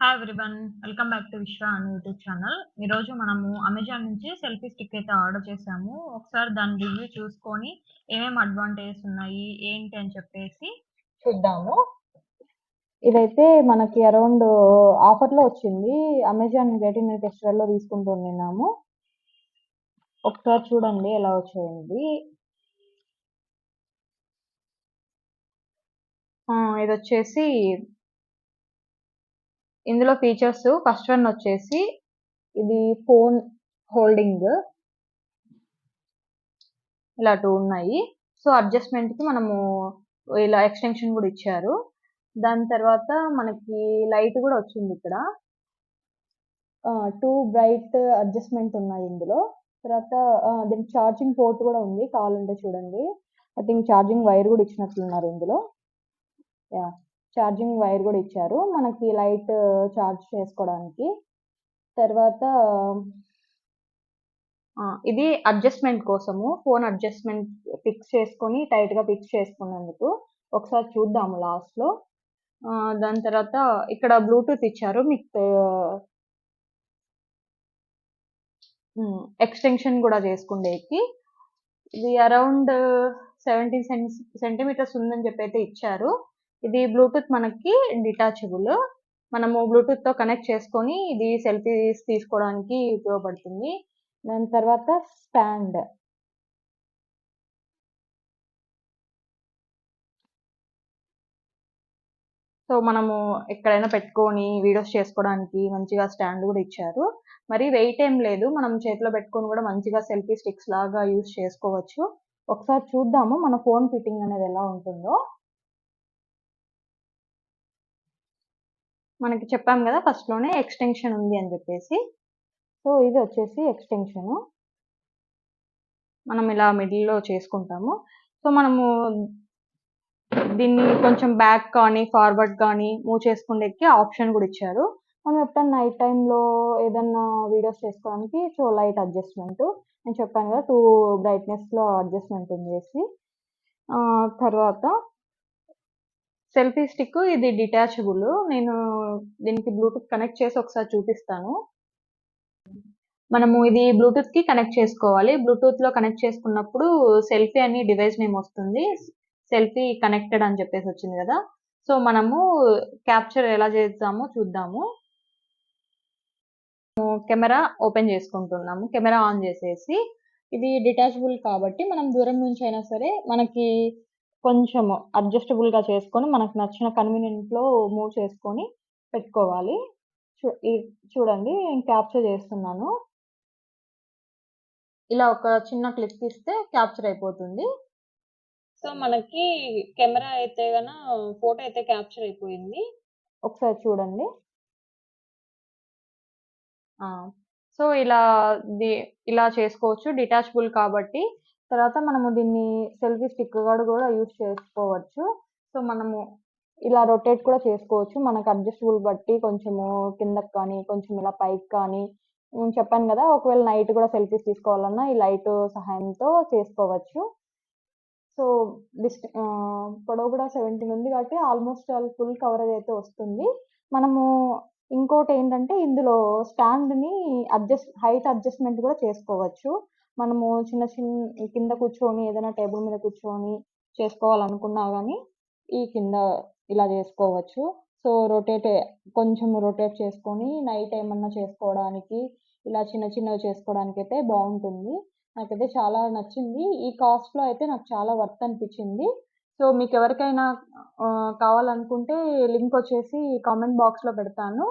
Hi everyone. Welcome back to విశ్వ అని YouTube channel. ఈరోజు మనము అమెజాన్ నుంచి సెల్ఫీ స్టిక్ అయితే ఆర్డర్ చేసాము. ఒకసారి దాని రివ్యూ చూసుకొని ఏమేమి అడ్వాంటేజెస్ ఉన్నాయి, ఏంటి అని చెప్పేసి చూద్దాము. ఇదైతే మనకి అరౌండ్ ఆఫర్‌లో వచ్చింది. అమెజాన్ 18 ఫెస్టివల్‌లో తీసుకుంటున్నాము. ఒకసారి చూడండి ఎలా వచ్చాయండి. ఇదొచ్చేసి ఇందులో ఫీచర్స్ ఫస్ట్ వన్ వచ్చేసి ఇది ఫోన్ హోల్డింగ్ ఇలా 2 ఉన్నాయి. సో, అడ్జస్ట్‌మెంట్‌కి మనము ఇలా ఎక్స్‌టెన్షన్ గూడా ఇచ్చారు. దాని తర్వాత మనకి లైట్ గూడా వచ్చిందిక్కడ. 2 బ్రైట్ అడ్జస్ట్‌మెంట్ ఉన్నాయి ఇందులో. తర్వాత దీనికి ఛార్జింగ్ పోర్ట్ గూడా ఉంది. కావాలంటే చూడండి. ఐ థింక్ ఛార్జింగ్ వైర్ గూడా ఇచ్చినట్లున్నారు ఇందులో. యాహ్! ఛార్జింగ్ వైర్ గూడా ఇచ్చారు. మనకి లైట్ చార్జ్ చేసుకోవడానికి. తర్వాత ఇది అడ్జస్ట్‌మెంట్ కోసము. ఫోన్ అడ్జస్ట్‌మెంట్ ఫిక్స్ చేసుకొని టైట్‌గా ఫిక్స్ చేసుకున్నందుకు. ఒకసారి చూద్దాము లాస్ట్‌లో. దాని తర్వాత ఇక్కడ బ్లూటూత్ ఇచ్చారు. మీకు ఎక్స్‌టెన్షన్ గూడా చేసుకుండేకి. ఇది అరౌండ్ 17 సెంటీమీటర్స్ ఉందని చెప్పైతే ఇచ్చారు. ఇది బ్లూటూత్ మనకి డిటాచబుల్. మనము బ్లూటూత్‌తో కనెక్ట్ చేసుకొని ఇది సెల్ఫీస్ తీసుకోవడానికి ఉపయోగపడుతుంది. దాని తర్వాత స్టాండ్. సో, మనము ఎక్కడైనా పెట్టుకొని వీడియోస్ చేసుకోవడానికి మంచిగా స్టాండ్ గూడా ఇచ్చారు. మరి వెయిట్ ఏం లేదు. మనం చేతిలో పెట్టుకొని గూడా మంచిగా సెల్ఫీ స్టిక్స్ లాగా యూజ్ చేసుకోవచ్చు. ఒకసారి చూద్దాము మన ఫోన్ ఫిట్టింగ్ అనేది ఎలా ఉంటుందో. మనకి చెప్పాం గదా! ఫస్ట్‌లోనే ఎక్స్‌టెన్షన్ ఉంది అని జెప్పేసి. సో, ఇది వచ్చేసి ఎక్స్‌టెన్షను. మనం ఇలా మిడిల్‌లో చేసుకుంటాము. సో, మనము దీన్ని కొంచెం బ్యాక్ కానీ, ఫార్వర్డ్ కానీ మూవ్ చేసుకుండేకి ఆప్షన్ గూడా ఇచ్చారు. మనం ఎప్పుడన్నా నైట్ టైమ్‌లో ఏదన్నా వీడియోస్ చేసుకోవడానికి లైట్ అడ్జస్ట్‌మెంట్. నేను చెప్పాను గదా! 2 బ్రైట్‌నెస్‌లో అడ్జస్ట్‌మెంట్ ఉండేసి. తర్వాత సెల్ఫీ స్టిక్ ఇది డిటాచబుల్. నేను దీనికి బ్లూటూత్ కనెక్ట్ చేసి ఒకసారి చూపిస్తాను. మనము ఇది బ్లూటూత్‌కి కనెక్ట్ చేసుకోవాలి. బ్లూటూత్‌లో కనెక్ట్ చేసుకున్నప్పుడు సెల్ఫీ అని డివైస్ నేమ్ వస్తుంది. సెల్ఫీ కనెక్టెడ్ అని చెప్పేసి వచ్చింది గదా! సో, మనము క్యాప్చర్ ఎలా చేద్దామో చూద్దాము. కెమెరా ఓపెన్ చేసుకుంటున్నాము. కెమెరా ఆన్ చేసేసి ఇది డిటాచబుల్ కాబట్టి మనం దూరం నుంచి అయినా సరే మనకి కొంచెం అడ్జస్టబుల్‌గా చేసుకొని మనకు నచ్చిన కన్వీనియంట్‌లో మూవ్ చేసుకొని పెట్టుకోవాలి. చు ఈ చూడండి నేను క్యాప్చర్ చేస్తున్నాను. ఇలా ఒక చిన్న క్లిక్ ఇస్తే క్యాప్చర్ అయిపోతుంది. సో, మనకి కెమెరా అయితే ఫోటో అయితే క్యాప్చర్ అయిపోయింది. ఒకసారి చూడండి. ఆ! సో, ది ఇలా చేసుకోవచ్చు. డిటాచబుల్ కాబట్టి. తర్వాత మనము దీన్ని సెల్ఫీ స్టిక్ గూడా యూజ్ చేసుకోవచ్చు. సో, మనము ఇలా రొటేట్ కూడా చేసుకోవచ్చు. మనకు అడ్జస్టబుల్ బట్టి కొంచెము కిందకి కానీ, కొంచెం ఇలా పైకి కానీ చెప్పాను గదా! ఒకవేళ నైట్ గూడా సెల్ఫీస్ తీసుకోవాలన్నా ఈ లైట్ సహాయంతో చేసుకోవచ్చు. సో, పొడవు కూడా 17 ఉంది కాబట్టి ఆల్‌మోస్ట్ ఫుల్ కవరేజ్ అయితే వస్తుంది. మనము ఇంకోటేంటంటే ఇందులో స్టాండ్‌ని హైట్ అడ్జస్ట్‌మెంట్ కూడా చేసుకోవచ్చు. మనము కింద కూర్చొని ఏదైనా టేబుల్ మీద కూర్చొని చేసుకోవాలనుకున్నా గానీ, ఈ కింద ఇలా జేసుకోవచ్చు. సో, కొంచెం రొటేట్ చేసుకొని నైట్ ఏమన్నా చేసుకోవడానికి, ఇలా చిన్న చిన్నవి చేసుకోవడానికైతే బావుంటుంది. నాకైతే చాలా నచ్చింది. ఈ కాస్ట్‌లో అయితే నాకు చాలా వర్త్ అనిపిచ్చింది. సో, మీకెవరికైనా కావాలనుకుంటే లింకొచ్చేసి కామెంట్ బాక్స్‌లో పెడతాను.